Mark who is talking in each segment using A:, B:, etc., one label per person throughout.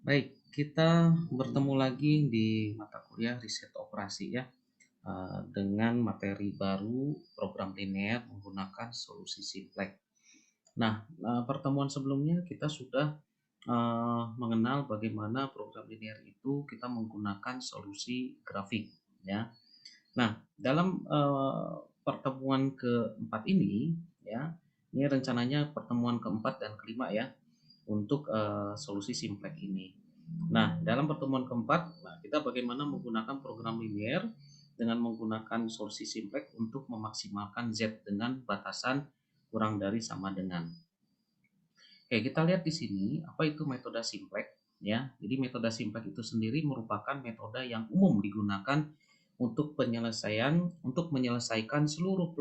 A: Baik, kita bertemu lagi di mata kuliah riset operasi ya, dengan materi baru program linear menggunakan solusi simplex. Nah, pertemuan sebelumnya kita sudah mengenal bagaimana program linear itu kita menggunakan solusi grafik ya. Nah, dalam pertemuan keempat ini ya, ini rencananya pertemuan keempat dan kelima ya untuk solusi simplex ini. Nah, dalam pertemuan keempat, kita bagaimana menggunakan program linear dengan menggunakan solusi simplex untuk memaksimalkan Z dengan batasan kurang dari sama dengan. Oke, kita lihat di sini apa itu metode simplex ya. Jadi metode simplex itu sendiri merupakan metode yang umum digunakan untuk menyelesaikan seluruh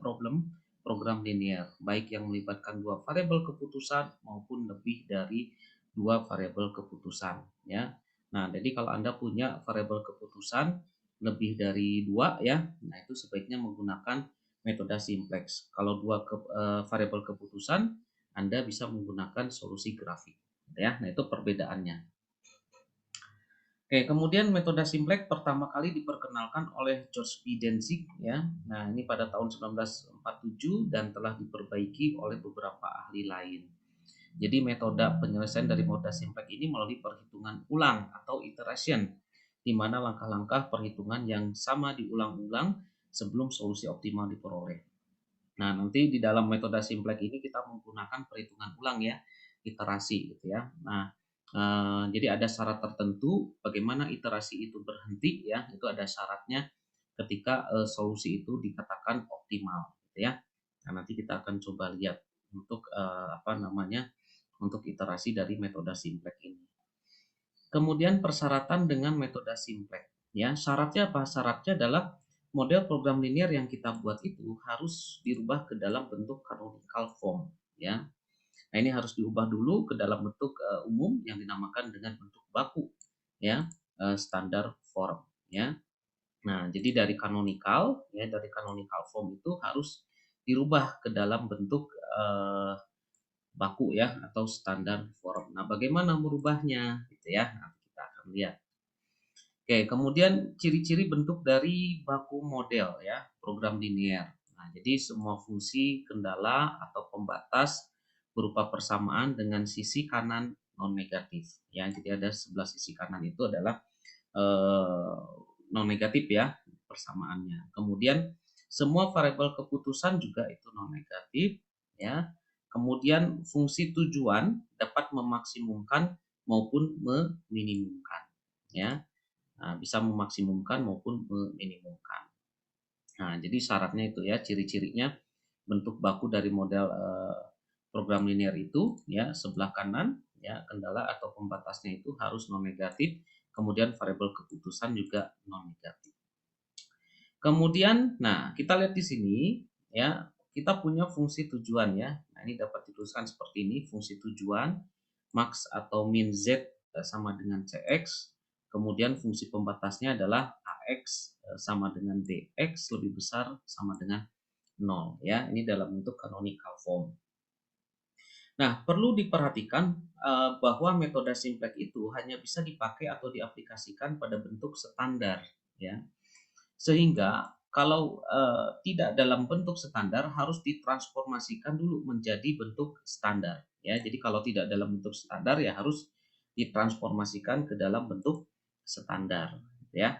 A: problem program linear, baik yang melibatkan dua variabel keputusan maupun lebih dari dua variabel keputusan ya. Nah, jadi kalau Anda punya variabel keputusan lebih dari dua ya, nah itu sebaiknya menggunakan metode simplex. Kalau variabel keputusan, Anda bisa menggunakan solusi grafik ya. Nah, itu perbedaannya. Oke, kemudian metode simplex pertama kali diperkenalkan oleh George P. Danzig ya. Nah, ini pada tahun 1947 dan telah diperbaiki oleh beberapa ahli lain. Jadi metode penyelesaian dari mode simplex ini melalui perhitungan ulang atau iteration, di mana langkah-langkah perhitungan yang sama diulang-ulang sebelum solusi optimal diperoleh. Nah, nanti di dalam metode simplex ini kita menggunakan perhitungan ulang ya, iterasi gitu ya. Nah, jadi ada syarat tertentu bagaimana iterasi itu berhenti ya, itu ada syaratnya ketika solusi itu dikatakan optimal gitu ya. Nah, nanti kita akan coba lihat untuk untuk iterasi dari metode simplex ini. Kemudian persyaratan dengan metode simplex. Ya, syaratnya apa? Syaratnya adalah model program linear yang kita buat itu harus dirubah ke dalam bentuk canonical form. Ya, nah ini harus diubah dulu ke dalam bentuk umum yang dinamakan dengan bentuk baku. Ya, standar form. Ya, nah jadi dari canonical form itu harus dirubah ke dalam bentuk baku ya atau standar form. Nah, bagaimana merubahnya gitu ya? Nanti kita akan lihat. Oke, kemudian ciri-ciri bentuk dari baku model ya, program linear. Nah, jadi semua fungsi, kendala atau pembatas berupa persamaan dengan sisi kanan non negatif ya. Jadi ada sebelah sisi kanan itu adalah eh, non negatif ya persamaannya. Kemudian semua variabel keputusan juga itu non negatif ya. Kemudian fungsi tujuan dapat memaksimumkan maupun meminimumkan ya. Nah, bisa memaksimumkan maupun meminimumkan. Nah, jadi syaratnya itu ya, ciri-cirinya bentuk baku dari model program linear itu ya, sebelah kanan ya, kendala atau pembatasnya itu harus non negatif, kemudian variabel keputusan juga non negatif. Kemudian, nah, kita lihat di sini ya, kita punya fungsi tujuan ya. Nah, ini dapat dituliskan seperti ini, fungsi tujuan max atau min z sama dengan cx. Kemudian fungsi pembatasnya adalah ax sama dengan bx lebih besar sama dengan 0 ya. Ini dalam bentuk canonical form. Nah, perlu diperhatikan bahwa metode simplex itu hanya bisa dipakai atau diaplikasikan pada bentuk standar ya. Sehingga kalau tidak dalam bentuk standar harus ditransformasikan dulu menjadi bentuk standar ya. Jadi kalau tidak dalam bentuk standar ya harus ditransformasikan ke dalam bentuk standar ya.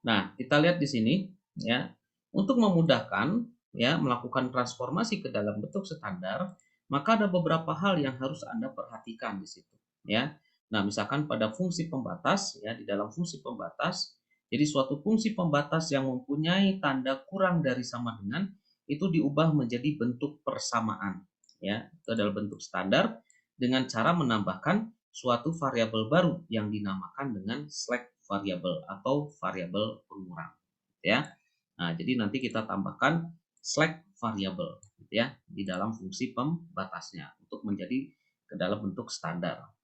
A: Nah, kita lihat di sini ya. Untuk memudahkan ya melakukan transformasi ke dalam bentuk standar, maka ada beberapa hal yang harus Anda perhatikan di situ ya. Nah, misalkan pada fungsi pembatas ya, di dalam fungsi pembatas, jadi suatu fungsi pembatas yang mempunyai tanda kurang dari sama dengan itu diubah menjadi bentuk persamaan ya. Itu adalah bentuk standar dengan cara menambahkan suatu variabel baru yang dinamakan dengan slack variabel atau variabel pengurang ya. Nah, jadi nanti kita tambahkan slack variabel gitu ya di dalam fungsi pembatasnya untuk menjadi ke dalam bentuk standar.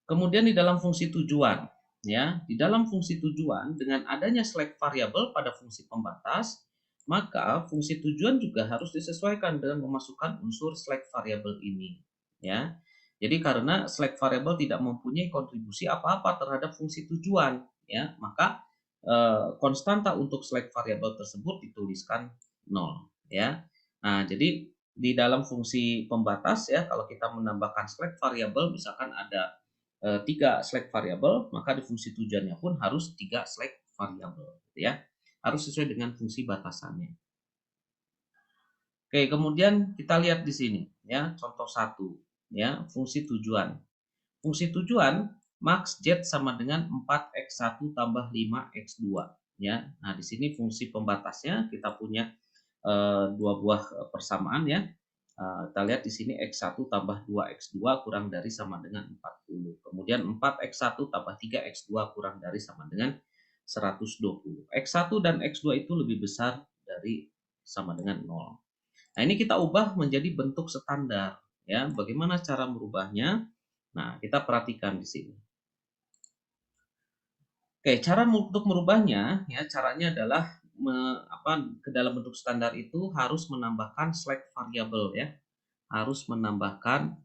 A: Kemudian di dalam fungsi tujuan ya, di dalam fungsi tujuan dengan adanya slack variabel pada fungsi pembatas, maka fungsi tujuan juga harus disesuaikan dengan memasukkan unsur slack variabel ini ya. Jadi karena select variable tidak mempunyai kontribusi apa-apa terhadap fungsi tujuan, ya, maka konstanta untuk select variable tersebut dituliskan 0, ya. Nah, jadi di dalam fungsi pembatas ya, kalau kita menambahkan select variable, misalkan ada 3 select variable, maka di fungsi tujuannya pun harus 3 select variable, gitu ya. Harus sesuai dengan fungsi batasannya. Oke, kemudian kita lihat di sini ya, contoh 1 ya, fungsi tujuan. Fungsi tujuan max z sama dengan 4x1 tambah 5x2 ya. Nah, di sini fungsi pembatasnya kita punya dua buah persamaan ya. Kita lihat di sini x1 tambah 2x2 kurang dari sama dengan 40. Kemudian 4x1 tambah 3x2 kurang dari sama dengan 120. X1 dan x2 itu lebih besar dari sama dengan 0. Nah, ini kita ubah menjadi bentuk standar ya. Bagaimana cara merubahnya? Nah, kita perhatikan di sini. Oke, cara untuk merubahnya ya, caranya adalah ke dalam bentuk standar itu harus menambahkan select variable ya. Harus menambahkan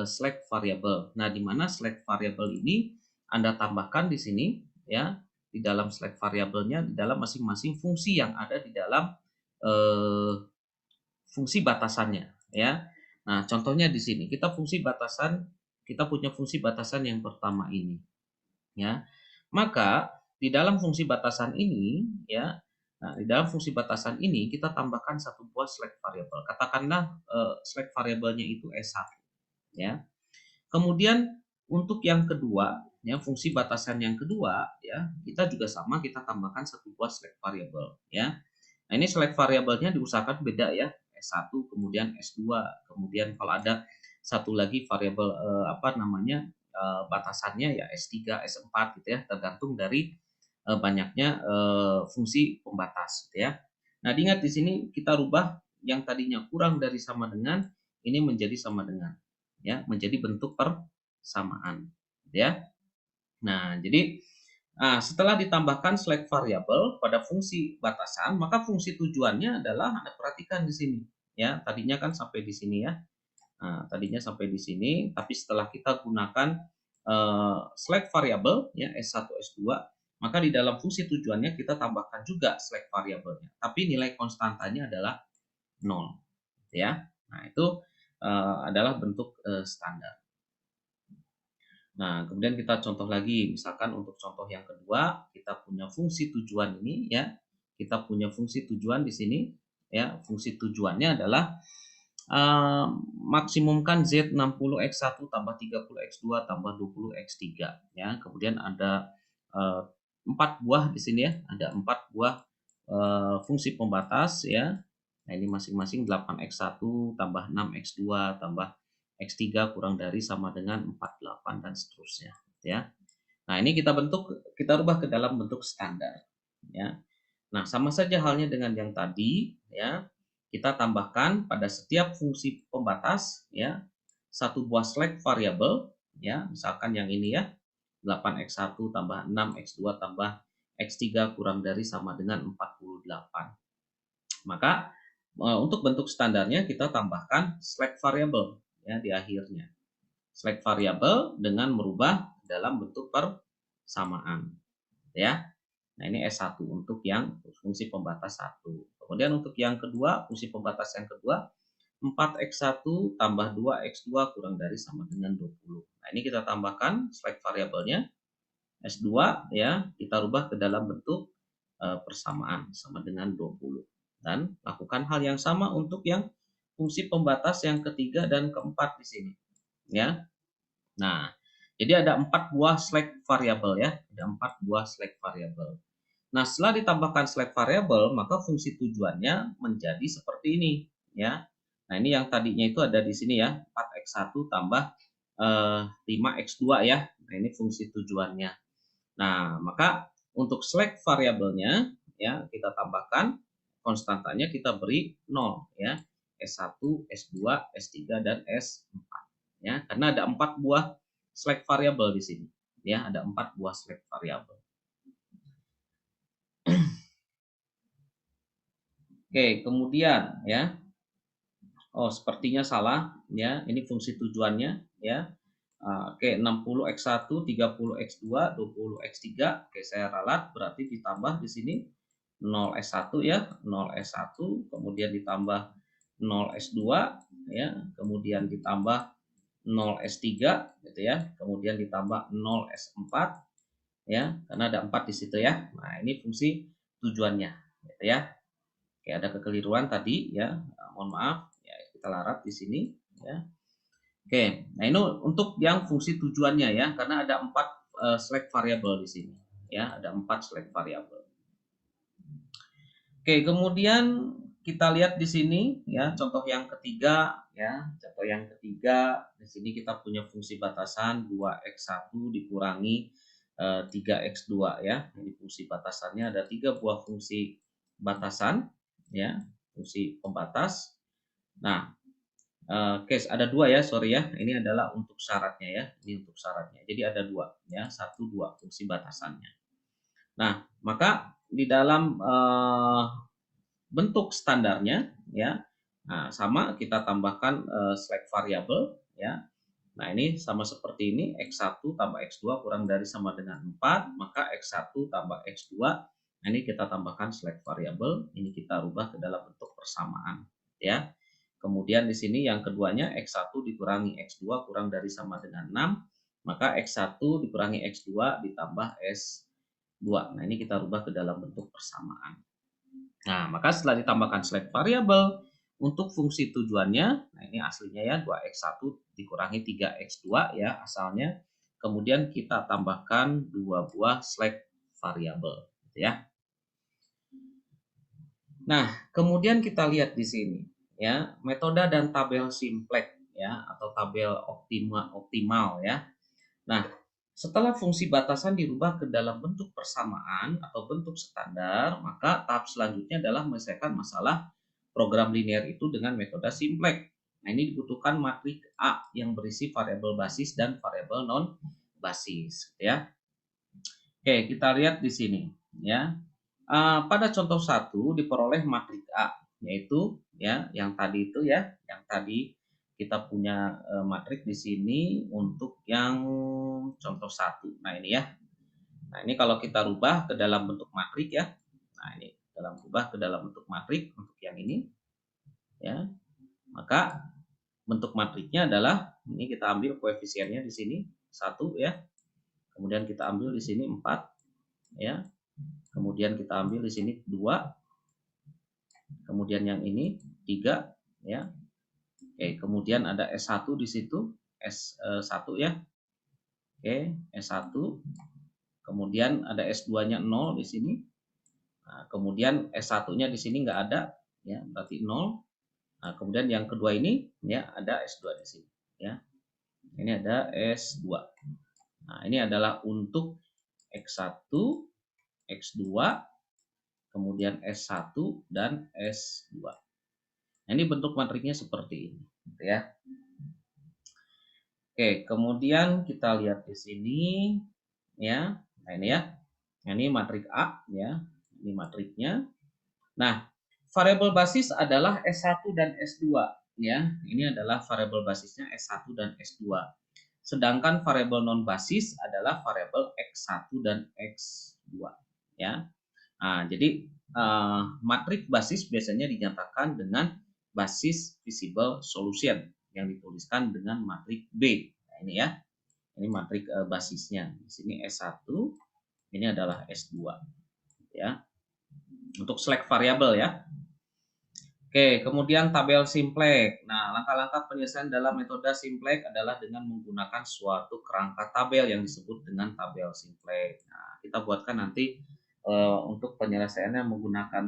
A: select variable. Nah, di mana select variable ini Anda tambahkan di sini ya, di dalam select variabelnya di dalam masing-masing fungsi yang ada di dalam eh, fungsi batasannya ya. Nah, contohnya di sini kita punya fungsi batasan yang pertama ini ya. Maka di dalam fungsi batasan ini ya, nah di dalam fungsi batasan ini kita tambahkan satu buah select variable. Katakanlah select variabelnya itu S1 ya. Kemudian untuk yang kedua ya, fungsi batasan yang kedua ya, kita juga sama, kita tambahkan satu buah select variable ya. Nah, ini select variabelnya diusahakan beda ya. S1 kemudian S2, kemudian kalau ada satu lagi variabel batasannya ya S3, S4 gitu ya, tergantung dari banyaknya fungsi pembatas gitu ya. Nah, diingat di sini kita rubah yang tadinya kurang dari sama dengan ini menjadi sama dengan ya, menjadi bentuk persamaan ya. Nah, jadi setelah ditambahkan select variable pada fungsi batasan, maka fungsi tujuannya adalah Anda perhatikan di sini ya. Tadinya kan sampai di sini ya. Nah, tadinya sampai di sini, tapi setelah kita gunakan select variable ya S1 S2, maka di dalam fungsi tujuannya kita tambahkan juga select variabelnya. Tapi nilai konstantanya adalah 0 ya. Nah, itu adalah bentuk standar. Nah, kemudian kita contoh lagi, misalkan untuk contoh yang kedua, kita punya fungsi tujuan ini ya. Kita punya fungsi tujuan di sini ya. Fungsi tujuannya adalah maksimumkan Z 60x1 tambah 30x2 tambah 20x3 ya. Kemudian ada 4 buah di sini ya. Ada 4 buah fungsi pembatas ya. Nah, ini masing-masing 8x1 tambah 6x2 tambah X3 kurang dari sama dengan 48 dan seterusnya ya. Nah, ini kita rubah ke dalam bentuk standar ya. Nah, sama saja halnya dengan yang tadi ya. Kita tambahkan pada setiap fungsi pembatas ya satu buah select variable ya, misalkan yang ini ya 8x1 tambah 6x2 tambah x3 kurang dari sama dengan 48. Maka untuk bentuk standarnya kita tambahkan select variable ya di akhirnya. Select variable dengan merubah dalam bentuk persamaan ya. Nah, ini S1 untuk yang fungsi pembatas 1. Kemudian untuk yang kedua, fungsi pembatas yang kedua 4x1 tambah 2x2 kurang dari sama dengan 20. Nah, ini kita tambahkan select variabelnya S2 ya, kita rubah ke dalam bentuk persamaan sama dengan 20. Dan lakukan hal yang sama untuk yang fungsi pembatas yang ketiga dan keempat di sini ya. Nah, jadi ada 4 buah select variable ya, ada 4 buah select variable. Nah, setelah ditambahkan select variable, maka fungsi tujuannya menjadi seperti ini ya. Nah, ini yang tadinya itu ada di sini ya, 4x1 tambah 5x2 ya. Nah, ini fungsi tujuannya. Nah, maka untuk select variabelnya ya kita tambahkan konstantanya kita beri 0 ya. S1, S2, S3 dan S4 ya. Karena ada 4 buah select variabel di sini ya, ada 4 buah select variabel. Oke, kemudian ya. Oh, sepertinya salah ya. Ini fungsi tujuannya ya. Oke, 60x1, 30x2, 20x3. Oke, saya ralat berarti ditambah di sini 0s1 ya, 0s1, kemudian ditambah 0s2 ya, kemudian ditambah 0s3 gitu ya, kemudian ditambah 0s4 ya, karena ada 4 di situ ya. Nah, ini fungsi tujuannya gitu ya. Oke, ada kekeliruan tadi ya, mohon maaf ya, kita larat di sini ya. Oke, nah ini untuk yang fungsi tujuannya ya, karena ada 4 select variabel di sini ya, ada 4 select variabel. Oke, kemudian kita lihat di sini ya, contoh yang ketiga ya, contoh yang ketiga di sini kita punya fungsi batasan 2x1 dikurangi 3x2 ya. Jadi fungsi batasannya ada 3 buah fungsi batasan ya, fungsi pembatas. Nah, case ada 2 ya, sorry ya. Ini adalah untuk syaratnya ya. Ini untuk syaratnya. Jadi ada 2 ya, 1 2 fungsi batasannya. Nah, maka di dalam bentuk standarnya ya. Nah, sama kita tambahkan select variable ya. Nah, ini sama seperti ini, x1 tambah x2 kurang dari sama dengan 4, maka x1 tambah x2. Nah, ini kita tambahkan select variable, ini kita rubah ke dalam bentuk persamaan ya. Kemudian di sini yang keduanya x1 dikurangi x2 kurang dari sama dengan 6, maka x1 dikurangi x2 ditambah s2. Nah, ini kita rubah ke dalam bentuk persamaan. Nah, maka setelah ditambahkan select variable untuk fungsi tujuannya, nah ini aslinya ya 2x1 dikurangi 3x2 ya asalnya. Kemudian kita tambahkan 2 buah select variable gitu ya. Nah, kemudian kita lihat di sini ya, metode dan tabel simplex ya atau tabel optimal ya. Nah, setelah fungsi batasan dirubah ke dalam bentuk persamaan atau bentuk standar, maka tahap selanjutnya adalah menyelesaikan masalah program linear itu dengan metode simplex. Nah, ini dibutuhkan matriks A yang berisi variabel basis dan variabel non basis, ya. Oke, kita lihat di sini, ya. Pada contoh 1 diperoleh matriks A, yaitu ya yang tadi itu ya, yang tadi kita punya matriks di sini untuk yang contoh 1. Nah, ini ya. Nah, ini kalau kita rubah ke dalam bentuk matriks ya. Nah, ini dalam rubah ke dalam bentuk matriks untuk yang ini ya. Maka bentuk matriksnya adalah ini kita ambil koefisiennya di sini 1 ya. Kemudian kita ambil di sini 4 ya. Kemudian kita ambil di sini 2. Kemudian yang ini 3 ya. Oke, kemudian ada S1 di situ, S1 ya. Oke, S1. Kemudian ada S2-nya 0 di sini. Nah, kemudian S1-nya di sini nggak ada ya, berarti 0. Nah, kemudian yang kedua ini ya ada S2 di sini ya. Ini ada S2. Nah, ini adalah untuk X1, X2, kemudian S1 dan S2. Nah, ini bentuk matriksnya seperti ini gitu ya. Oke, kemudian kita lihat di sini ya. Nah, ini ya. Nah, ini matriks A ya. Ini matriksnya. Nah, variabel basis adalah S1 dan S2 ya. Ini adalah variabel basisnya S1 dan S2. Sedangkan variabel non basis adalah variabel X1 dan X2 ya. Nah, jadi matriks basis biasanya dinyatakan dengan basis visible solution yang dituliskan dengan matriks B. Nah, ini ya. Ini matriks basisnya. Di sini S1, ini adalah S2 ya. Untuk select variabel ya. Oke, kemudian tabel simplex. Nah, langkah-langkah penyelesaian dalam metode simplex adalah dengan menggunakan suatu kerangka tabel yang disebut dengan tabel simplex. Nah, kita buatkan nanti untuk penyelesaiannya menggunakan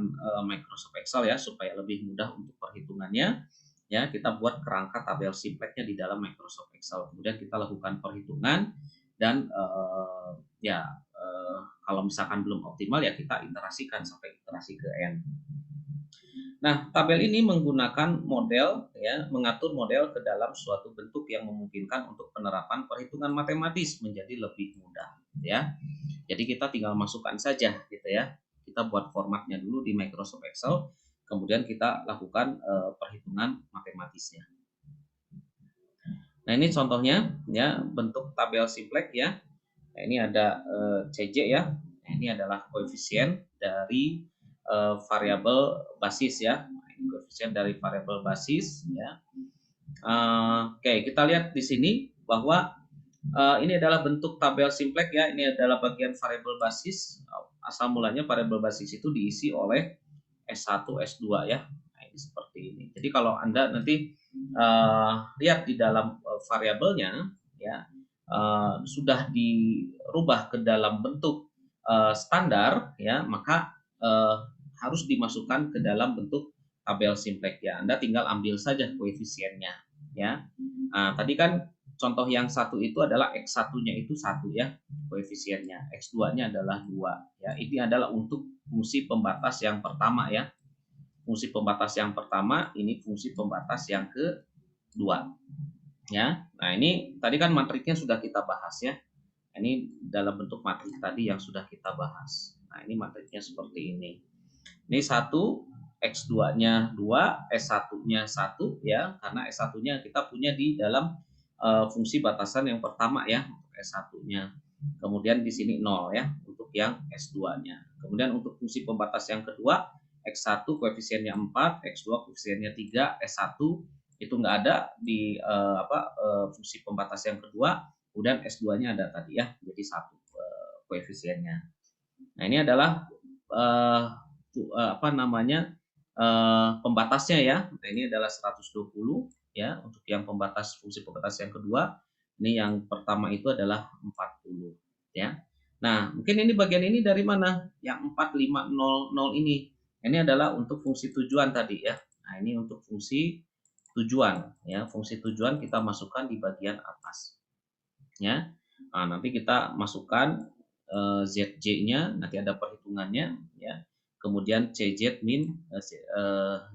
A: Microsoft Excel ya supaya lebih mudah untuk perhitungannya. Ya, kita buat kerangka tabel simplexnya di dalam Microsoft Excel. Kemudian kita lakukan perhitungan dan kalau misalkan belum optimal ya kita iterasikan sampai iterasi ke n. Nah, tabel ini menggunakan model ya, mengatur model ke dalam suatu bentuk yang memungkinkan untuk penerapan perhitungan matematis menjadi lebih mudah ya. Jadi kita tinggal masukkan saja gitu ya. Kita buat formatnya dulu di Microsoft Excel, kemudian kita lakukan perhitungan matematisnya. Nah, ini contohnya ya, bentuk tabel simplex ya. Nah, ini ada CJ ya. Nah, ini adalah koefisien dari variabel basis ya. Nah, ini koefisien dari variabel basis ya. Oke, kita lihat di sini bahwa ini adalah bentuk tabel simplex ya. Ini adalah bagian variabel basis. Asal mulanya variabel basis itu diisi oleh S1, S2 ya. Nah, ini seperti ini. Jadi kalau Anda nanti lihat di dalam variabelnya ya, sudah dirubah ke dalam bentuk standar ya, maka harus dimasukkan ke dalam bentuk tabel simplex ya. Anda tinggal ambil saja koefisiennya ya. Tadi kan contoh yang satu itu adalah X1-nya itu 1 ya, koefisiennya. X2-nya adalah 2 ya. Ini adalah untuk fungsi pembatas yang pertama ya. Fungsi pembatas yang pertama, ini fungsi pembatas yang kedua ya. Nah, ini tadi kan matriknya sudah kita bahas ya. Ini dalam bentuk matrik tadi yang sudah kita bahas. Nah, ini matriknya seperti ini. Ini 1, X2-nya 2, S1-nya 1 ya, karena S1-nya kita punya di dalam fungsi batasan yang pertama ya, untuk S1-nya. Kemudian di sini 0 ya, untuk yang S2-nya. Kemudian untuk fungsi pembatas yang kedua, X1 koefisiennya 4, X2 koefisiennya 3, S1 itu nggak ada di fungsi pembatas yang kedua, kemudian S2-nya ada tadi ya, jadi 1 koefisiennya. Nah, ini adalah pembatasnya ya. Nah, ini adalah 120 ya, untuk yang pembatas fungsi pembatas yang kedua. Ini yang pertama itu adalah 40 ya. Nah, mungkin ini bagian ini dari mana? Yang 4500 ini. Ini adalah untuk fungsi tujuan tadi ya. Nah, ini untuk fungsi tujuan ya. Fungsi tujuan kita masukkan di bagian atas. Ya. Nah, nanti kita masukkan ZJ-nya, nanti ada perhitungannya ya. Kemudian CZ min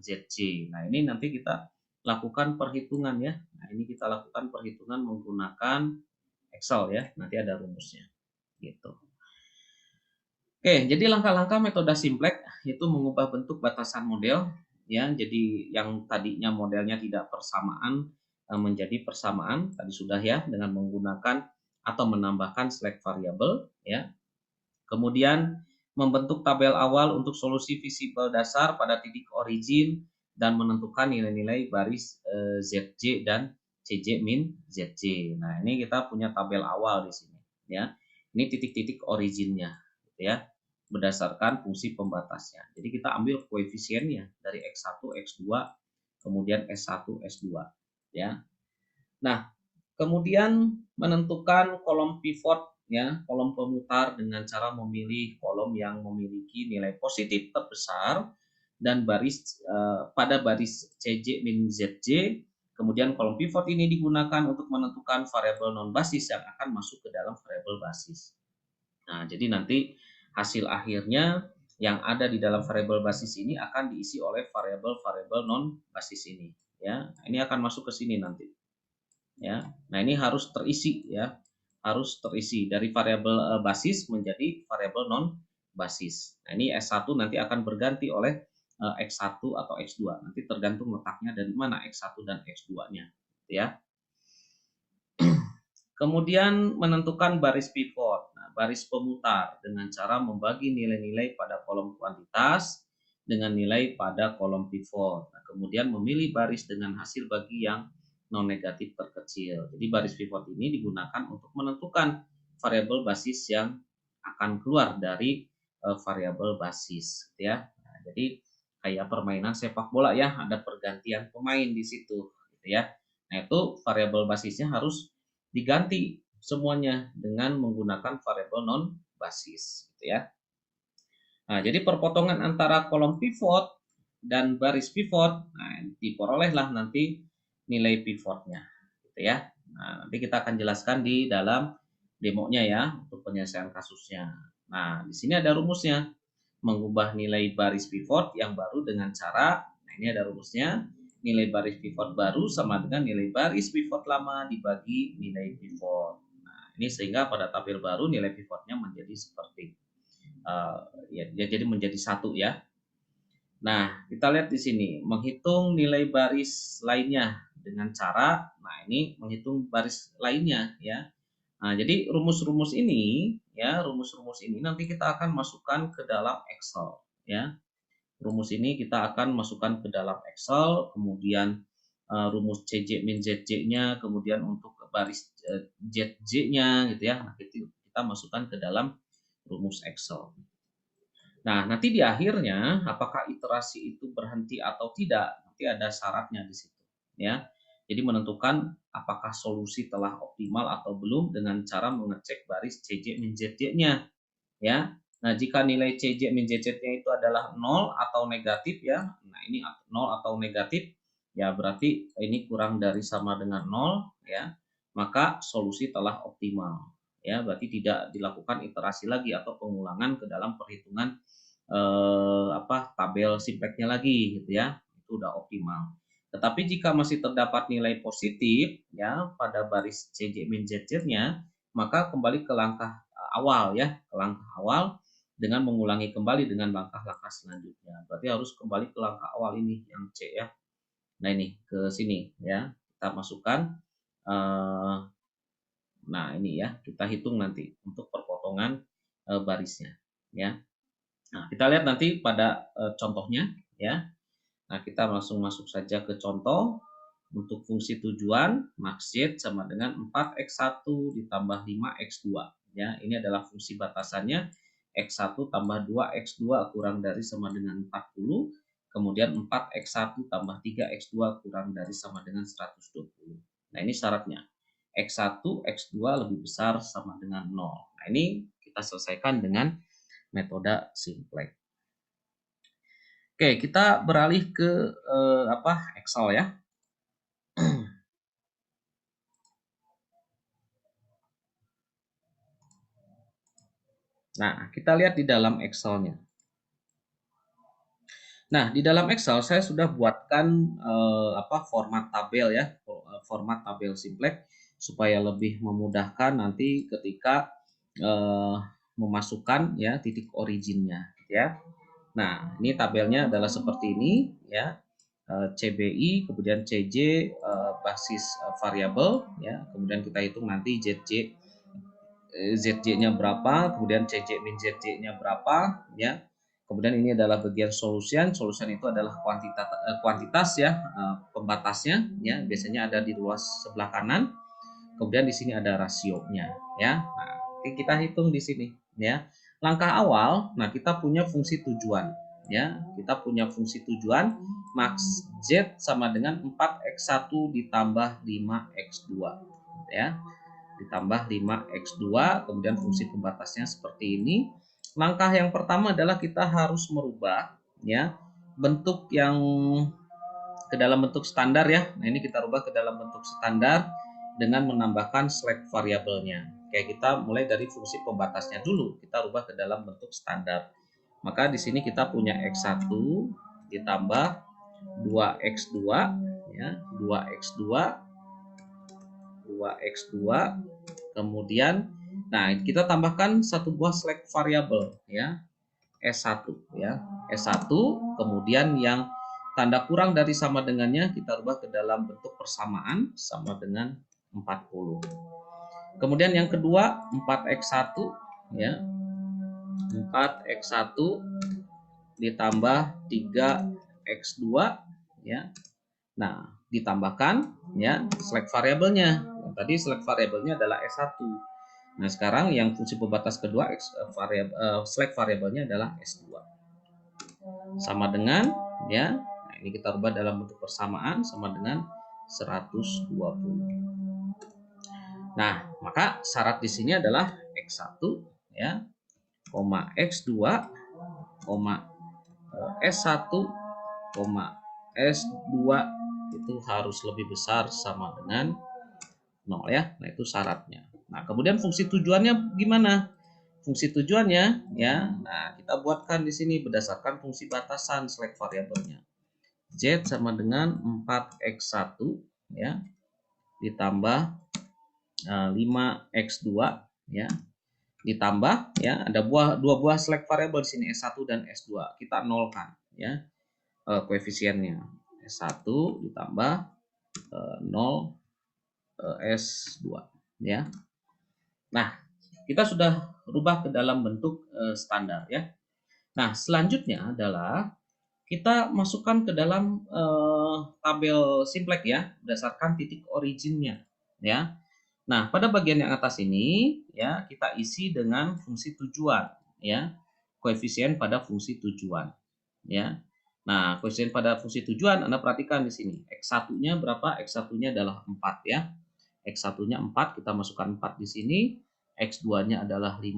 A: ZJ. Nah, ini nanti kita lakukan perhitungan ya. Nah, ini kita lakukan perhitungan menggunakan Excel ya. Nanti ada rumusnya. Gitu. Oke, jadi langkah-langkah metode simplex itu mengubah bentuk batasan model ya. Jadi yang tadinya modelnya tidak persamaan menjadi persamaan tadi sudah ya, dengan menggunakan atau menambahkan select variable ya. Kemudian membentuk tabel awal untuk solusi visible dasar pada titik origin dan menentukan nilai-nilai baris ZJ dan CJ min ZJ. Nah, ini kita punya tabel awal di sini ya. Ini titik-titik originnya gitu ya, berdasarkan fungsi pembatasnya. Jadi kita ambil koefisiennya dari X1, X2, kemudian S1, S2 ya. Nah, kemudian menentukan kolom pivot ya, kolom pemutar dengan cara memilih kolom yang memiliki nilai positif terbesar dan baris pada baris CJ min ZJ. Kemudian kolom pivot ini digunakan untuk menentukan variabel non basis yang akan masuk ke dalam variabel basis. Nah, jadi nanti hasil akhirnya yang ada di dalam variabel basis ini akan diisi oleh variabel-variabel non basis ini ya. Ini akan masuk ke sini nanti. Ya. Nah, ini harus terisi ya. Harus terisi dari variabel basis menjadi variabel non basis. Nah, ini S1 nanti akan berganti oleh X1 atau X2. Nanti tergantung letaknya dari mana X1 dan X2-nya ya. Kemudian menentukan baris pivot. Nah, baris pemutar dengan cara membagi nilai-nilai pada kolom kuantitas dengan nilai pada kolom pivot. Nah, kemudian memilih baris dengan hasil bagi yang non negatif terkecil. Jadi baris pivot ini digunakan untuk menentukan variabel basis yang akan keluar dari variabel basis ya. Nah, jadi kayak permainan sepak bola ya, ada pergantian pemain di situ gitu ya. Nah, itu variabel basisnya harus diganti semuanya dengan menggunakan variabel non basis gitu ya. Nah, jadi perpotongan antara kolom pivot dan baris pivot, nah, diperolehlah nanti nilai pivotnya gitu ya. Nah, nanti kita akan jelaskan di dalam demonya ya, untuk penyelesaian kasusnya. Nah, di sini ada rumusnya. Mengubah nilai baris pivot yang baru dengan cara, nah ini ada rumusnya, nilai baris pivot baru sama dengan nilai baris pivot lama dibagi nilai pivot. Nah, ini sehingga pada tabel baru nilai pivotnya menjadi seperti jadi menjadi 1 ya. Nah, kita lihat di sini, menghitung nilai baris lainnya. dengan cara, nah ini menghitung baris lainnya ya. Nah, jadi rumus-rumus ini ya, rumus-rumus ini nanti kita akan masukkan ke dalam Excel ya. Rumus ini kita akan masukkan ke dalam Excel, kemudian rumus CJ min ZJ-nya, kemudian untuk baris ZJ-nya gitu ya. Nah, itu kita masukkan ke dalam rumus Excel. Nah, nanti di akhirnya apakah iterasi itu berhenti atau tidak, nanti ada syaratnya di situ ya. Jadi menentukan apakah solusi telah optimal atau belum dengan cara mengecek baris CJ min ZJ-nya ya. Nah, jika nilai CJ min ZJ-nya itu adalah 0 atau negatif ya. Nah, ini 0 atau negatif ya, berarti ini kurang dari sama dengan 0 ya. Maka solusi telah optimal ya, berarti tidak dilakukan iterasi lagi atau pengulangan ke dalam perhitungan tabel simpleknya lagi gitu ya. Itu udah optimal. Tetapi jika masih terdapat nilai positif ya pada baris CJ min ZJ-nya, maka kembali ke langkah awal ya, ke langkah awal dengan mengulangi kembali dengan langkah-langkah selanjutnya. Berarti harus kembali ke langkah awal ini yang C ya. Nah, ini ke sini ya. Kita masukkan nah ini ya, kita hitung nanti untuk perpotongan barisnya ya. Nah, kita lihat nanti pada contohnya ya. Nah, kita langsung masuk saja ke contoh. Untuk fungsi tujuan, max z sama dengan 4x1 ditambah 5x2. Ya, ini adalah fungsi batasannya. X1 tambah 2x2 kurang dari sama dengan 40. Kemudian 4x1 tambah 3x2 kurang dari sama dengan 120. Nah, ini syaratnya. X1, X2 lebih besar sama dengan 0. Nah, ini kita selesaikan dengan metode simplex. Oke, kita beralih ke Excel ya. Nah, kita lihat di dalam Excel-nya. Nah, di dalam Excel saya sudah buatkan format tabel ya, format tabel simplex supaya lebih memudahkan nanti ketika memasukkan ya titik originnya ya. Nah, ini tabelnya adalah seperti ini ya. CBI, kemudian CJ basis variabel ya, kemudian kita hitung nanti ZJ ZJ-nya berapa, kemudian CJ min ZJ-nya berapa ya. Kemudian ini adalah bagian solution. Solution itu adalah kuantitas ya, pembatasnya ya, biasanya ada di ruas sebelah kanan. Kemudian di sini ada rasionya ya. Nah, kita hitung di sini ya. Langkah awal, nah kita punya fungsi tujuan ya. Kita punya fungsi tujuan max z sama dengan 4x1 ditambah 5x2 ya. Ditambah 5x2, kemudian fungsi pembatasnya seperti ini. Langkah yang pertama adalah kita harus merubah ya bentuk yang ke dalam bentuk standar ya. Nah, ini kita rubah ke dalam bentuk standar dengan menambahkan select variabelnya. Kayak kita mulai dari fungsi pembatasnya dulu, kita rubah ke dalam bentuk standar. Maka di sini kita punya x1 ditambah 2x2 ya, 2x2 kemudian nah kita tambahkan satu buah select variable ya, S1 ya, S1, kemudian yang tanda kurang dari sama dengannya kita rubah ke dalam bentuk persamaan sama dengan 40. Kemudian yang kedua 4x1 ya, 4x1 ditambah 3x2 ya. Nah, ditambahkan ya select variabelnya. Tadi select variabelnya adalah S1. Nah, sekarang yang fungsi pembatas kedua select variabelnya adalah S2. Sama dengan ya. Nah, ini kita rubah dalam bentuk persamaan sama dengan 120. Nah, maka syarat di sini adalah X1 ya, X2, S1, S2 itu harus lebih besar sama dengan 0 ya. Nah, itu syaratnya. Nah, kemudian fungsi tujuannya gimana? Fungsi tujuannya ya. Nah, kita buatkan di sini berdasarkan fungsi batasan select variabelnya. Z sama dengan 4x1 ya ditambah 5x2 ya. Ditambah ya ada dua buah select variable di sini S1 dan S2. Kita nolkan ya koefisiennya. S1 ditambah 0 S2 ya. Nah, kita sudah rubah ke dalam bentuk standar ya. Nah, selanjutnya adalah kita masukkan ke dalam tabel simplex ya, berdasarkan titik originnya ya. Nah, pada bagian yang atas ini ya kita isi dengan fungsi tujuan ya, koefisien pada fungsi tujuan ya. Nah, koefisien pada fungsi tujuan Anda perhatikan di sini. X1-nya berapa? X1-nya adalah 4 ya. X1-nya 4, kita masukkan 4 di sini. X2-nya adalah 5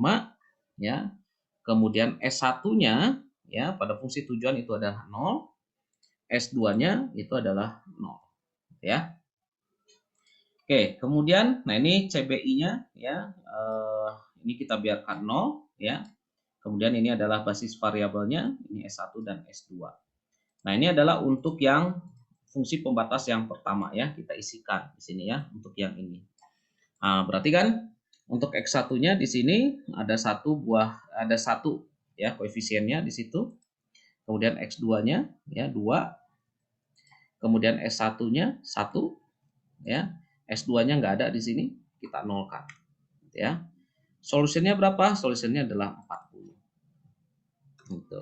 A: ya. Kemudian S1-nya ya pada fungsi tujuan itu adalah 0. S2-nya itu adalah 0 ya. Oke, kemudian nah ini CBI-nya ya ini kita biarkan 0 ya. Kemudian ini adalah basis variabelnya, ini S1 dan S2. Nah, ini adalah untuk yang fungsi pembatas yang pertama ya, kita isikan di sini ya untuk yang ini. Nah, berarti kan untuk X1-nya di sini ada satu ya koefisiennya di situ. Kemudian X2-nya ya 2. Kemudian S1-nya 1 ya. S2-nya nggak ada di sini, kita nolkan ya. Solusinya berapa? Solusinya adalah 40. Gitu.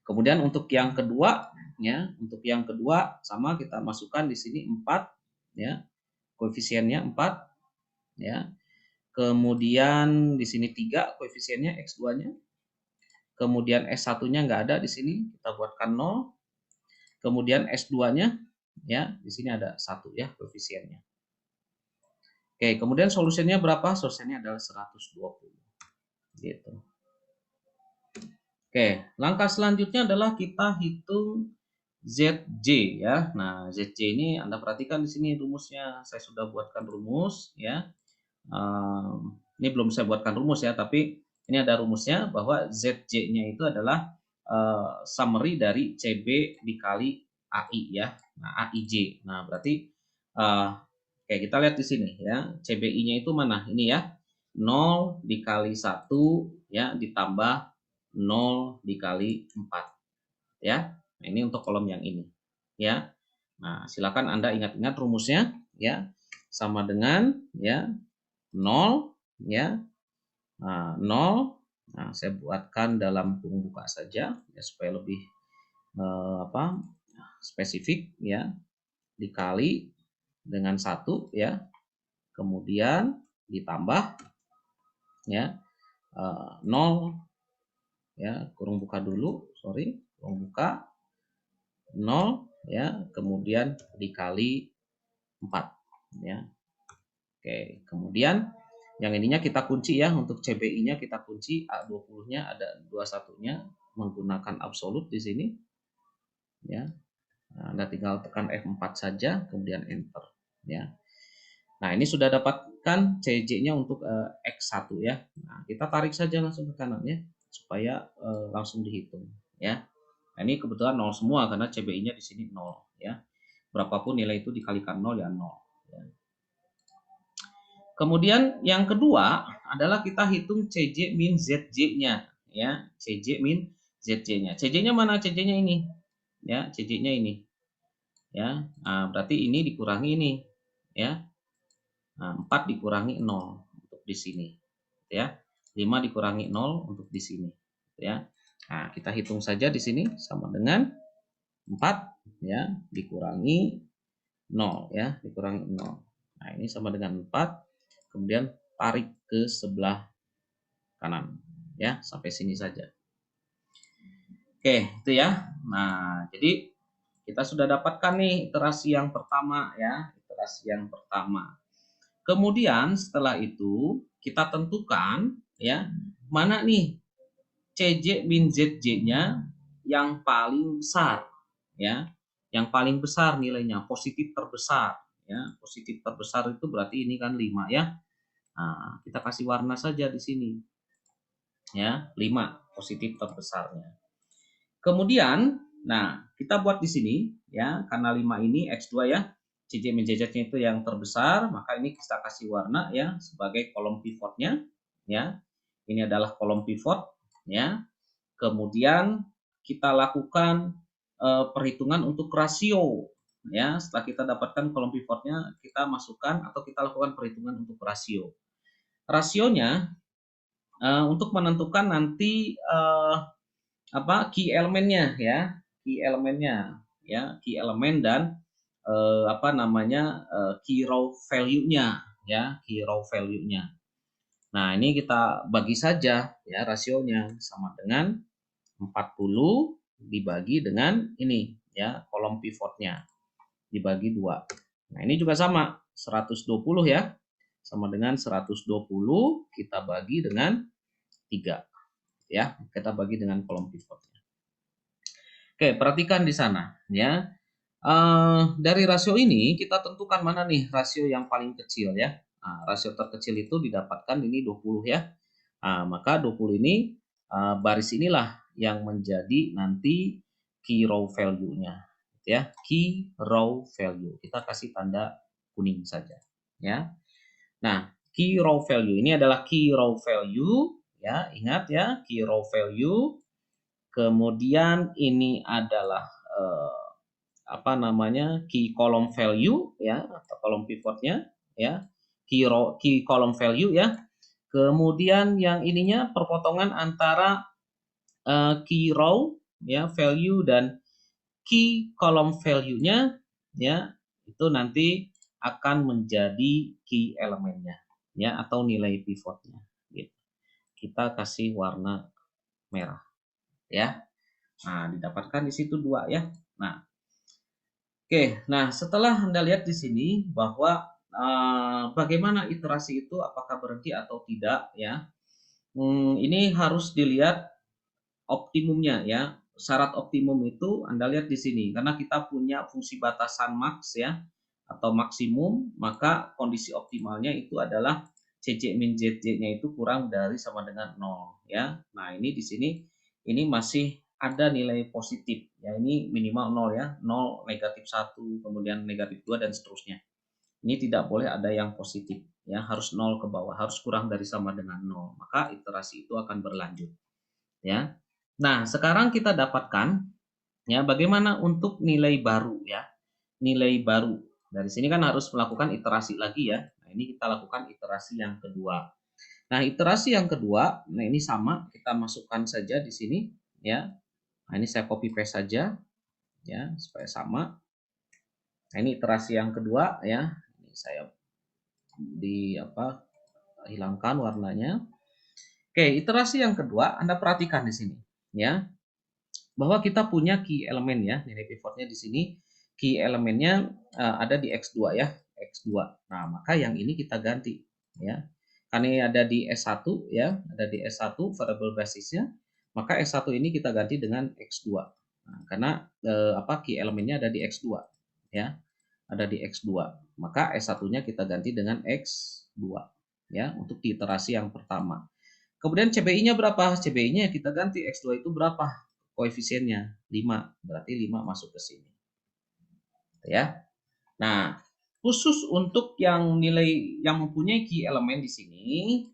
A: Kemudian untuk yang kedua ya, untuk yang kedua sama kita masukkan di sini 4 ya. Koefisiennya 4 ya. Kemudian di sini 3 koefisiennya X2-nya. Kemudian S1-nya nggak ada di sini, kita buatkan 0. Kemudian S2-nya ya, di sini ada 1 ya koefisiennya. Oke, kemudian solusinya berapa? Solusinya adalah 120. Gitu. Oke, langkah selanjutnya adalah kita hitung ZJ ya. Nah, ZJ ini Anda perhatikan di sini rumusnya. Saya sudah buatkan rumus ya. Ini belum saya buatkan rumus ya, tapi ini ada rumusnya bahwa ZJ-nya itu adalah summary dari CB dikali AI ya. Nah, AIJ. Nah, berarti oke, kita lihat di sini ya. CBI-nya itu mana? Ini ya. 0 dikali 1 ya ditambah 0 dikali 4 ya. Nah, ini untuk kolom yang ini ya. Nah, silakan Anda ingat-ingat rumusnya ya. Sama dengan ya 0 ya. Nah, 0. Nah, saya buatkan dalam kurung buka saja ya supaya lebih spesifik ya. Dikali dengan 1 ya. Kemudian ditambah ya 0 ya, kurung buka dulu, sorry, kurung buka 0 ya, kemudian dikali 4 ya. Oke, kemudian yang ininya kita kunci ya, untuk CBI-nya kita kunci, A20-nya ada 21-nya menggunakan absolut di sini ya. Nah, Anda tinggal tekan F4 saja kemudian enter ya. Nah, ini sudah dapatkan CJ-nya untuk X1 ya. Nah, kita tarik saja langsung ke kanan ya supaya langsung dihitung ya. Nah, ini kebetulan 0 semua karena CBI-nya di sini 0 ya. Berapapun nilai itu dikalikan 0 ya 0 ya. Kemudian yang kedua adalah kita hitung CJ min ZJ-nya ya. CJ min ZJ-nya. CJ-nya mana? CJ-nya ini. Ya, CJ-nya ini. Ya. Nah, berarti ini dikurangi ini ya. Nah, 4 dikurangi 0 untuk di sini ya. 5 dikurangi 0 untuk di sini ya. Nah, kita hitung saja di sini sama dengan 4 ya dikurangi 0 ya, dikurangi 0. Nah, ini sama dengan 4. Kemudian tarik ke sebelah kanan ya, sampai sini saja. Oke, itu ya. Nah, jadi kita sudah dapatkan nih iterasi yang pertama ya, iterasi yang pertama. Kemudian setelah itu kita tentukan ya mana nih CJ min ZJ-nya yang paling besar ya. Yang paling besar nilainya positif terbesar ya. Positif terbesar itu berarti ini kan 5 ya. Nah, kita kasih warna saja di sini. Ya, 5 positif terbesarnya. Kemudian nah, kita buat di sini ya, karena 5 ini X2 ya. CJ min ZJ-nya itu yang terbesar, maka ini kita kasih warna ya sebagai kolom pivotnya ya. Ini adalah kolom pivot ya. Kemudian kita lakukan perhitungan untuk rasio ya. Setelah kita dapatkan kolom pivotnya, kita masukkan atau kita lakukan perhitungan untuk rasio. Rasionya untuk menentukan nanti key elemennya ya, key elemennya ya, key elemen dan key row value-nya ya, key row value-nya. Nah, ini kita bagi saja ya, rasionya sama dengan 40 dibagi dengan ini ya, kolom pivotnya dibagi 2. Nah, ini juga sama, 120 ya, sama dengan 120 kita bagi dengan 3 ya, kita bagi dengan kolom pivotnya. Oke, perhatikan di sana ya. Dari rasio ini kita tentukan mana nih rasio yang paling kecil ya. Nah, rasio terkecil itu didapatkan ini 20 ya. Nah, maka 20 ini baris inilah yang menjadi nanti key row value-nya ya. Key row value. Kita kasih tanda kuning saja ya. Nah, key row value ini adalah key row value ya. Ingat ya, key row value. Kemudian ini adalah key column value ya, atau kolom pivotnya ya, key column value ya. Kemudian yang ininya perpotongan antara key row ya value dan key column value-nya ya, itu nanti akan menjadi key elemennya ya, atau nilai pivotnya gitu. Kita kasih warna merah ya. Nah, didapatkan di situ 2 ya. Nah, oke, nah setelah Anda lihat di sini bahwa bagaimana iterasi itu apakah berhenti atau tidak ya. Ini harus dilihat optimumnya ya. Syarat optimum itu Anda lihat di sini karena kita punya fungsi batasan max ya atau maksimum, maka kondisi optimalnya itu adalah CJ min ZJ-nya itu kurang dari sama dengan 0 ya. Nah, ini di sini ini masih ada nilai positif ya, ini minimal 0 ya, 0, negatif 1, kemudian negatif 2 dan seterusnya. Ini tidak boleh ada yang positif ya, harus 0 ke bawah, harus kurang dari sama dengan 0, maka iterasi itu akan berlanjut ya. Nah, sekarang kita dapatkan ya bagaimana untuk nilai baru ya. Nilai baru. Dari sini kan harus melakukan iterasi lagi ya. Nah, ini kita lakukan iterasi yang kedua. Nah, iterasi yang kedua, nah ini sama, kita masukkan saja di sini ya. Nah, ini saya copy paste saja ya supaya sama. Nah, ini iterasi yang kedua ya. Ini saya hilangkan warnanya. Oke, iterasi yang kedua Anda perhatikan di sini ya. Bahwa kita punya key elemen ya, nilai pivotnya di sini key elemennya ada di X2 ya, X2. Nah, maka yang ini kita ganti ya. Karena ini ada di S1 ya, ada di S1 variable basisnya, maka S1 ini kita ganti dengan X2. Nah, karena key elemennya ada di X2 ya. Ada di X2. Maka S1-nya kita ganti dengan X2 ya untuk di iterasi yang pertama. Kemudian CBI-nya berapa? CBI-nya kita ganti X2 itu berapa? Koefisiennya 5, berarti 5 masuk ke sini. Ya. Nah, khusus untuk yang nilai yang mempunyai key elemen di sini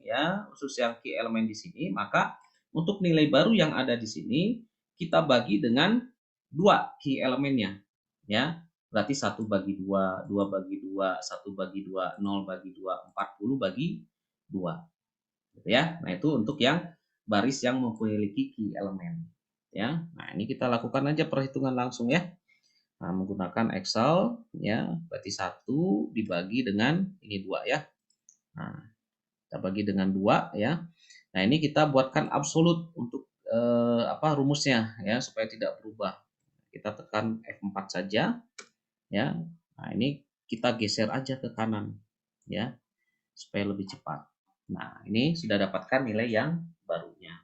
A: ya, khusus yang key elemen di sini, maka untuk nilai baru yang ada di sini kita bagi dengan 2 key elemennya ya. Berarti 1 bagi 2, 2 bagi 2, 1 bagi 2, 0 bagi 2, 40 bagi 2. Gitu ya. Nah, itu untuk yang baris yang memiliki key elemen ya. Nah, ini kita lakukan aja perhitungan langsung ya. Nah, menggunakan Excel ya, berarti 1 dibagi dengan ini 2 ya. Nah, kita bagi dengan 2 ya. Nah, ini kita buatkan absolut untuk rumusnya ya supaya tidak berubah. Kita tekan F4 saja ya. Nah, ini kita geser aja ke kanan ya supaya lebih cepat. Nah, ini sudah dapatkan nilai yang barunya.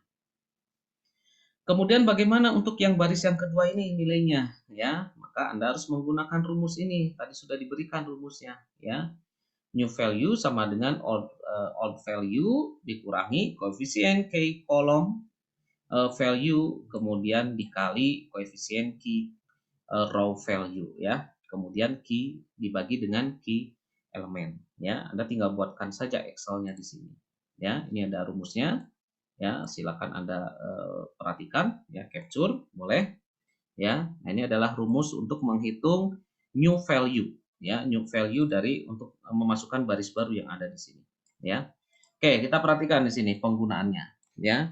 A: Kemudian bagaimana untuk yang baris yang kedua ini nilainya ya? Maka Anda harus menggunakan rumus ini. Tadi sudah diberikan rumusnya ya. New value sama dengan old value dikurangi koefisien key column value kemudian dikali koefisien key row value ya. Kemudian key dibagi dengan key elemen ya. Anda tinggal buatkan saja Excel-nya di sini. Ya, ini ada rumusnya. Ya, silakan Anda perhatikan ya, capture boleh ya. Nah, ini adalah rumus untuk menghitung new value, ya, new value dari untuk memasukkan baris baru yang ada di sini, ya. Oke, kita perhatikan di sini penggunaannya, ya.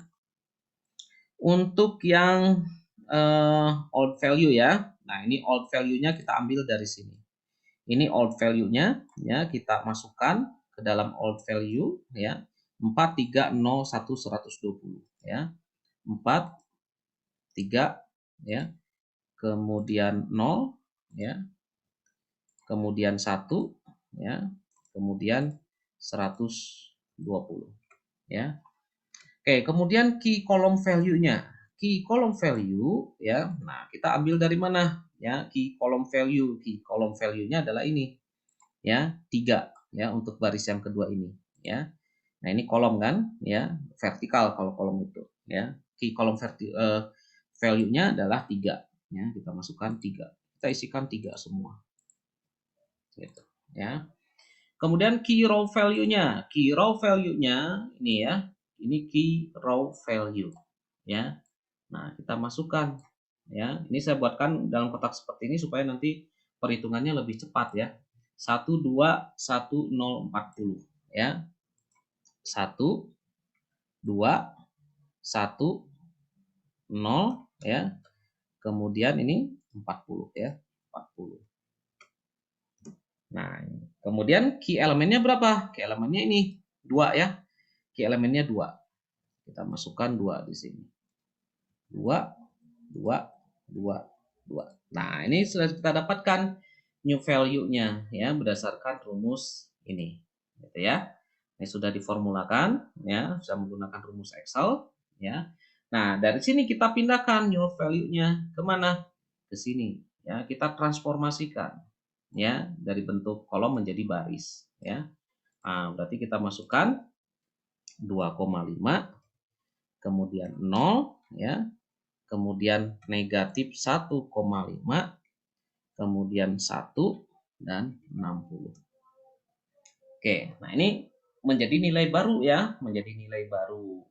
A: Untuk yang old value ya. Nah, ini old value-nya kita ambil dari sini. Ini old value-nya ya, kita masukkan ke dalam old value ya. 4301 120 ya. 4 3 ya. Kemudian 0 ya. Kemudian 1 ya. Kemudian 120 ya. Oke, kemudian key column value-nya. Key column value ya. Nah, kita ambil dari mana? Ya, key column value. Key column value-nya adalah ini. Ya, 3 ya untuk baris yang kedua ini, ya. Nah, ini kolom kan, ya, vertikal kalau kolom itu, ya. Key column value-nya adalah 3 ya. Kita masukkan 3. Kita isikan 3 semua. Gitu, ya. Kemudian key row value-nya. Key row value-nya ini ya. Ini key row value ya. Nah, kita masukkan ya. Ini saya buatkan dalam kotak seperti ini supaya nanti perhitungannya lebih cepat ya. 1 2 1 0 40 ya. 1 2 1 0 ya. Kemudian ini 40 ya. 40. Nah, kemudian key elemennya berapa? Key elemennya ini 2 ya. Key elemennya 2. Kita masukkan 2 di sini. 2, 2, 2, 2. Nah, ini sudah kita dapatkan new value-nya ya berdasarkan rumus ini. Gitu ya. Ini sudah diformulakan ya, sudah menggunakan rumus Excel ya. Nah, dari sini kita pindahkan new value-nya kemana? Ke sini ya. Kita transformasikan ya dari bentuk kolom menjadi baris ya. Nah, berarti kita masukkan 2,5 kemudian 0 ya. Kemudian negatif 1,5 kemudian 1 dan 60. Oke, nah ini menjadi nilai baru ya, menjadi nilai baru.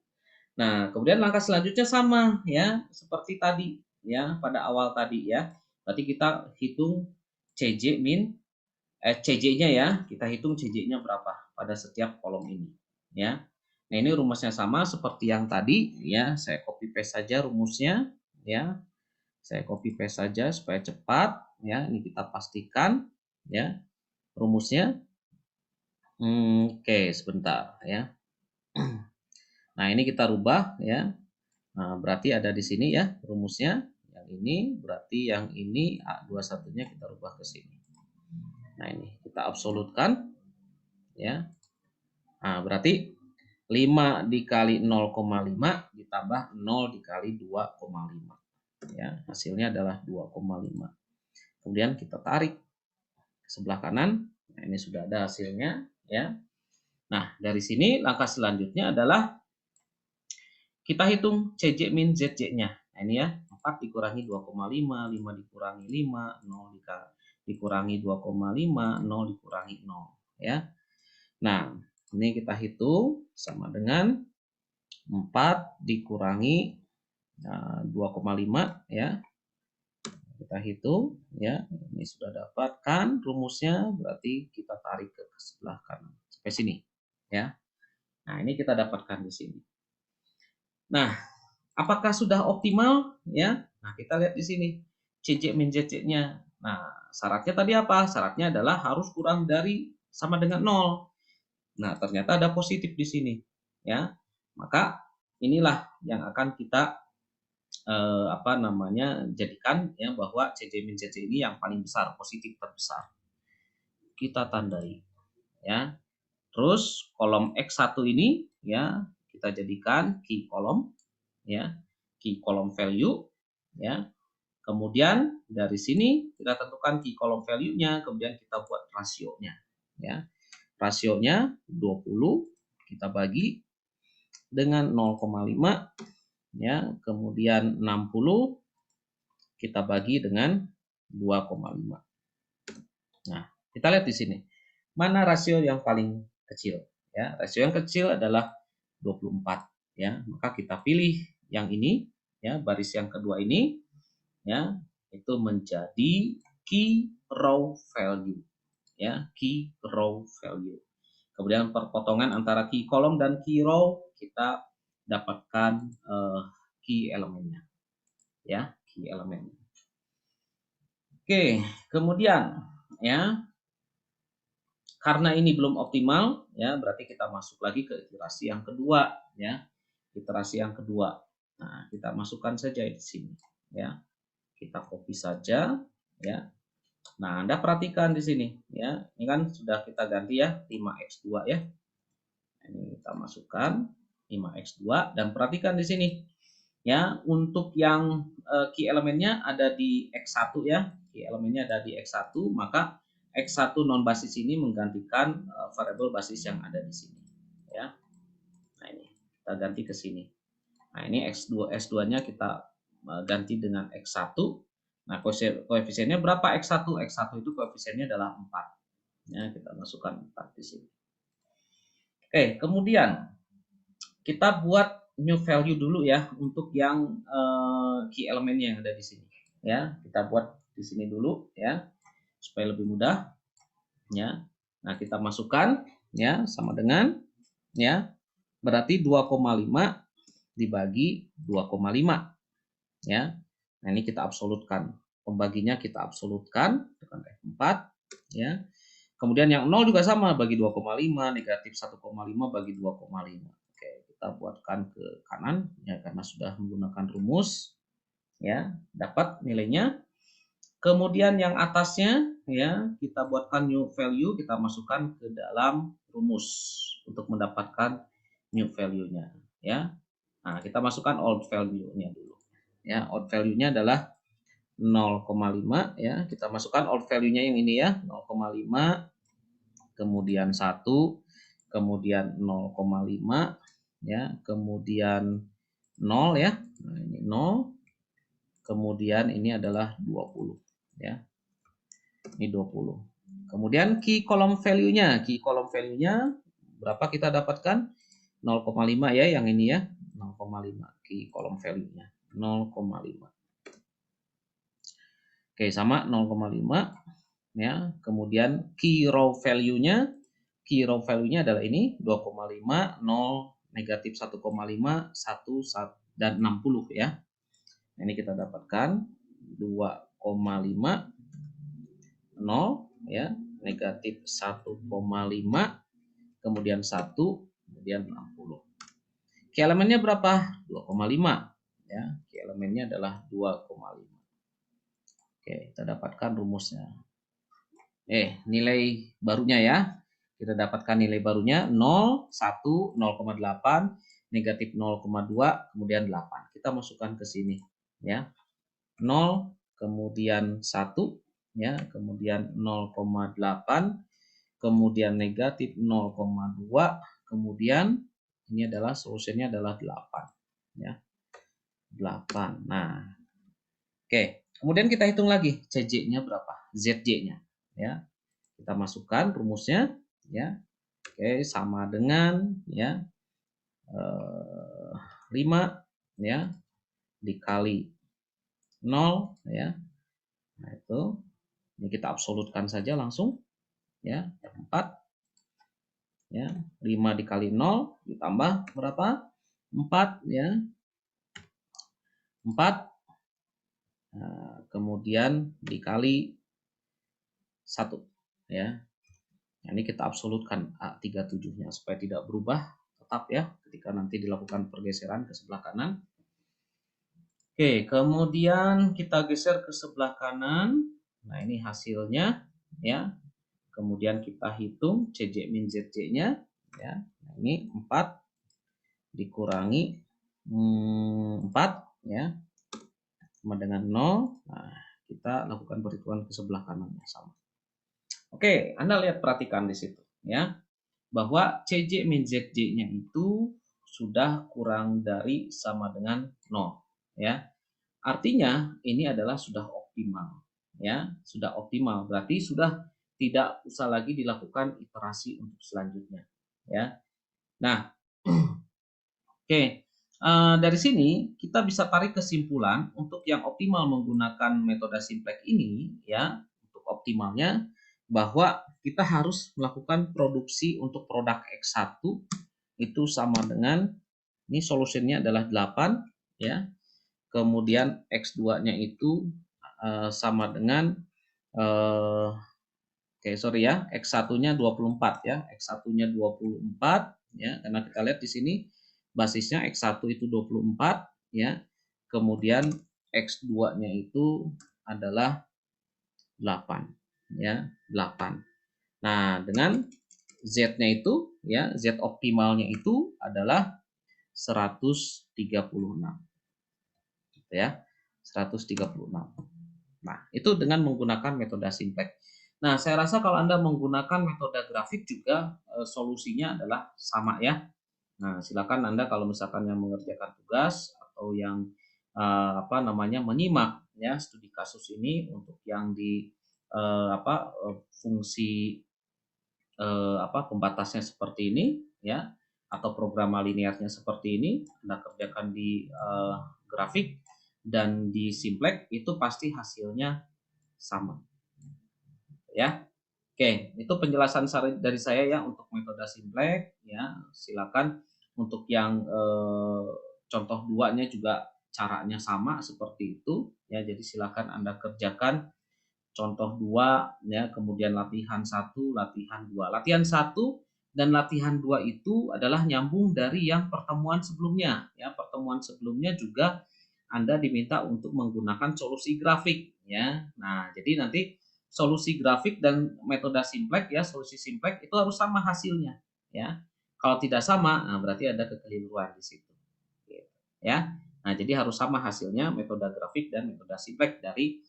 A: Nah, kemudian langkah selanjutnya sama ya, seperti tadi ya, pada awal tadi ya. Berarti kita hitung CJ-nya ya, kita hitung CJ-nya berapa pada setiap kolom ini ya. Nah, ini rumusnya sama seperti yang tadi ya, saya copy paste saja rumusnya ya. Saya copy paste saja supaya cepat ya. Ini kita pastikan ya rumusnya. Oke, sebentar ya. Nah, ini kita rubah ya. Nah, berarti ada di sini ya rumusnya. Yang ini berarti yang ini A21-nya kita rubah ke sini. Nah, ini kita absolutkan ya. Nah, berarti 5 dikali 0,5 ditambah 0 dikali 2,5 ya. Hasilnya adalah 2,5. Kemudian kita tarik ke sebelah kanan. Nah, ini sudah ada hasilnya ya. Nah, dari sini langkah selanjutnya adalah kita hitung CJ min ZJ-nya. Nah, ini ya, 4 dikurangi 2,5, 5 dikurangi 5, 0 dikurangi 2,5, 0 dikurangi 0 ya. Nah, ini kita hitung sama dengan 4 dikurangi 2,5 ya. Kita hitung ya. Ini sudah dapatkan rumusnya, berarti kita tarik ke sebelah kanan sampai sini ya. Nah, ini kita dapatkan di sini. Nah, apakah sudah optimal ya? Nah, kita lihat di sini CJ min ZC-nya. Nah, syaratnya tadi apa? Syaratnya adalah harus kurang dari sama dengan 0. Nah, ternyata ada positif di sini ya. Maka inilah yang akan kita jadikan ya bahwa CJ min ZC ini yang paling besar, positif terbesar. Kita tandai ya. Terus kolom X1 ini ya kita jadikan key column ya, key column value ya. Kemudian dari sini kita tentukan key column value-nya, kemudian kita buat rasionya ya. Rasionya 20 kita bagi dengan 0,5 ya, kemudian 60 kita bagi dengan 2,5. Nah, kita lihat di sini. Mana rasio yang paling kecil ya? Rasio yang kecil adalah 24 ya. Maka kita pilih yang ini ya, baris yang kedua ini ya, itu menjadi key row value, ya, key row value. Kemudian perpotongan antara key column dan key row kita dapatkan key elemennya, ya, key elemennya. Oke, kemudian ya, karena ini belum optimal, ya, berarti kita masuk lagi ke iterasi yang kedua, ya, iterasi yang kedua. Nah, kita masukkan saja di sini, ya, kita copy saja, ya. Nah, Anda perhatikan di sini, ya, ini kan sudah kita ganti ya 5x2 ya. Ini kita masukkan 5x2 dan perhatikan di sini, ya, untuk yang key elemennya ada di x1 ya, key elemennya ada di x1, maka x1 non basis ini menggantikan variabel basis yang ada di sini, ya. Nah, ini kita ganti ke sini. Nah, ini x2-nya kita ganti dengan x1. Nah, koefisiennya berapa x1? X1 itu koefisiennya adalah 4. Ya, kita masukkan 4 di sini. Oke, kemudian kita buat new value dulu ya untuk yang key elemennya yang ada di sini. Ya, kita buat di sini dulu ya supaya lebih mudah. Ya. Nah, kita masukkan ya sama dengan ya berarti 2,5 dibagi 2,5 ya. Nah, ini kita absolutkan. Pembaginya kita absolutkan tekan F4 ya. Kemudian yang 0 juga sama, bagi 2,5, negatif 1,5 bagi 2,5. Oke, kita buatkan ke kanan ya karena sudah menggunakan rumus ya, dapat nilainya. Kemudian yang atasnya ya, kita buatkan new value, kita masukkan ke dalam rumus untuk mendapatkan new value-nya ya. Nah, kita masukkan old value-nya dulu. Ya, old value-nya adalah 0,5 ya. Kita masukkan old value-nya yang ini ya, 0,5, kemudian 1, kemudian 0,5 ya, kemudian 0 ya. Nah, ini 0. Kemudian ini adalah 20 ya. Ini 20. Kemudian key column value-nya, berapa kita dapatkan? 0,5 ya yang ini ya. 0,5 key column value-nya. 0,5. Oke, sama 0,5 ya. Kemudian key row value-nya adalah ini 2,5, 0, negatif 1,5, 1 dan 60 ya. Ini kita dapatkan 2,5, 0 ya, negatif 1,5, kemudian 1, kemudian 60. Key elemennya berapa? 2,5 ya. Key elemennya adalah 2,5. Oke, kita dapatkan rumusnya. Nilai barunya ya. Kita dapatkan nilai barunya 0, 1, 0,8, negatif 0,2, kemudian 8. Kita masukkan ke sini ya. 0, kemudian 1 ya, kemudian 0,8, kemudian negatif 0,2, kemudian ini adalah solusinya adalah 8 ya. 8. Nah. Oke, kemudian kita hitung lagi CJ-nya berapa, ZJ-nya ya. Kita masukkan rumusnya ya. Oke, sama dengan ya 5 ya dikali 0 ya. Nah, itu ini kita absolutkan saja langsung ya, 4 ya. 5 dikali 0 ditambah berapa? 4 ya. 4 nah, kemudian dikali 1 ya. Nah, ini kita absolutkan A37-nya supaya tidak berubah tetap ya ketika nanti dilakukan pergeseran ke sebelah kanan. Oke, kemudian kita geser ke sebelah kanan. Nah, ini hasilnya ya. Kemudian kita hitung CJ min ZJ-nya ya. Nah, ini 4 dikurangi 4 ya sama dengan 0. Nah, kita lakukan perhitungan ke sebelah kanannya sama. Oke, Anda lihat, perhatikan di situ ya, bahwa CJ min ZJ-nya itu sudah kurang dari sama dengan 0 ya. Artinya ini adalah sudah optimal ya, sudah optimal. Berarti sudah tidak usah lagi dilakukan iterasi untuk selanjutnya ya. Nah, oke. Dari sini kita bisa tarik kesimpulan untuk yang optimal menggunakan metode simplex ini ya, optimalnya bahwa kita harus melakukan produksi untuk produk X1 itu sama dengan, ini solusinya adalah 8 ya. Kemudian X2-nya itu sama dengan sorry ya, X1-nya 24 ya. X1-nya 24 ya, karena kita lihat di sini basisnya X1 itu 24 ya. Kemudian X2-nya itu adalah 8 ya, 8. Nah, dengan Z-nya itu ya, Z optimalnya itu adalah 136 gitu ya. 136. Nah, itu dengan menggunakan metode simplex. Nah, saya rasa kalau Anda menggunakan metode grafik juga solusinya adalah sama ya. Nah, silakan Anda kalau misalkan yang mengerjakan tugas atau yang menyimak ya studi kasus ini untuk yang di fungsi pembatasnya seperti ini ya, atau programa linearnya seperti ini, Anda kerjakan di grafik dan di simplex itu pasti hasilnya sama ya. Oke, itu penjelasan dari saya ya untuk metode simplex ya. Silakan untuk yang contoh 2-nya juga caranya sama seperti itu ya. Jadi silakan Anda kerjakan contoh 2 ya, kemudian latihan 1, latihan 2. Latihan 1 dan latihan 2 itu adalah nyambung dari yang pertemuan sebelumnya ya. Pertemuan sebelumnya juga Anda diminta untuk menggunakan solusi grafik ya. Nah, jadi nanti solusi grafik dan metode simplex ya, solusi simplex itu harus sama hasilnya ya. Kalau tidak sama, nah berarti ada kekeliruan di situ. Gitu, ya. Nah, jadi harus sama hasilnya metode grafik dan metode simplex dari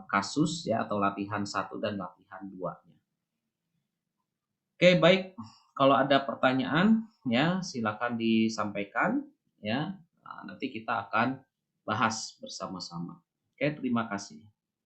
A: kasus ya atau latihan 1 dan latihan 2-nya. Oke, baik. Kalau ada pertanyaan ya silakan disampaikan ya. Nah, nanti kita akan bahas bersama-sama. Oke, terima kasih.